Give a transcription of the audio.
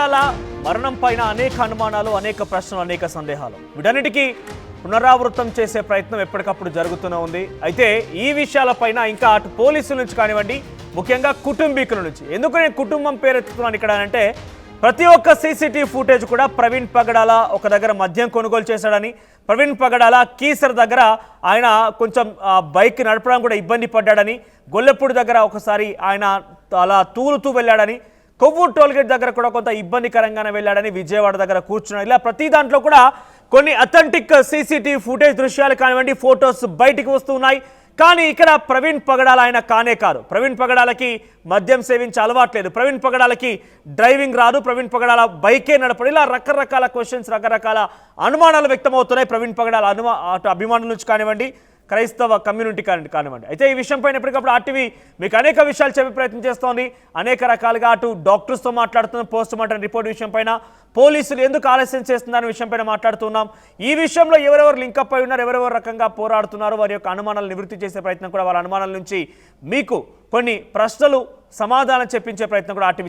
పగడాల మరణం పైన అనేక అనుమానాలు, అనేక ప్రశ్నలు, అనేక సందేహాలు. వీటన్నిటికీ పునరావృతం చేసే ప్రయత్నం ఎప్పటికప్పుడు జరుగుతూనే ఉంది. అయితే ఈ విషయాలపైన ఇంకా అటు పోలీసుల నుంచి కానివ్వండి, ముఖ్యంగా కుటుంబీకుల నుంచి, ఎందుకు నేను కుటుంబం పేరెత్తుతున్నాను ఇక్కడ అంటే, ప్రతి ఒక్క సీసీటీవీ ఫుటేజ్ కూడా ప్రవీణ్ పగడాల ఒక దగ్గర మద్యం కొనుగోలు చేశాడని, ప్రవీణ్ పగడాల కీసర్ దగ్గర ఆయన కొంచెం బైక్ నడపడం కూడా ఇబ్బంది పడ్డాడని, గొల్లెపూడి దగ్గర ఒకసారి ఆయన అలా తూలుతూ వెళ్ళాడని, కొవ్వూరు టోల్గేట్ దగ్గర కూడా కొంత ఇబ్బందికరంగానే వెళ్ళాడని, విజయవాడ దగ్గర కూర్చున్నాడు. ఇలా ప్రతి దాంట్లో కూడా కొన్ని అథెంటిక్ సీసీటీవీ ఫుటేజ్ దృశ్యాలు కానివ్వండి, ఫొటోస్ బయటికి వస్తున్నాయి. కానీ ఇక్కడ ప్రవీణ్ పగడాల ఆయన కానే కాదు. ప్రవీణ్ పగడాలకి మద్యం సేవించే అలవాట్లేదు, ప్రవీణ్ పగడాలకి డ్రైవింగ్ రాదు, ప్రవీణ్ పగడాల బైకే నడపడు. ఇలా రకరకాల క్వశ్చన్స్, రకరకాల అనుమానాలు వ్యక్తమవుతున్నాయి ప్రవీణ్ పగడాల అటు అభిమానుల నుంచి కానివ్వండి, క్రైస్తవ కమ్యూనిటీ కానివ్వండి. అయితే ఈ విషయం పైన ఎప్పటికప్పుడు ఆర్టీవీ మీకు అనేక విషయాలు చెప్పే ప్రయత్నం చేస్తోంది. అనేక రకాలుగా అటు డాక్టర్స్తో మాట్లాడుతున్నాం, పోస్ట్ మార్టం రిపోర్ట్ విషయం పైన, పోలీసులు ఎందుకు ఆలస్యం చేస్తున్నారనే విషయం పైన మాట్లాడుతున్నాం. ఈ విషయంలో ఎవరెవరు లింకప్ అయి ఉన్నారు, ఎవరెవరు రకంగా పోరాడుతున్నారు, వారి యొక్క అనుమానాలు నివృత్తి చేసే ప్రయత్నం కూడా, వాళ్ళ అనుమానాల నుంచి మీకు కొన్ని ప్రశ్నలు సమాధానం చెప్పించే ప్రయత్నం కూడా ఆర్టీవీ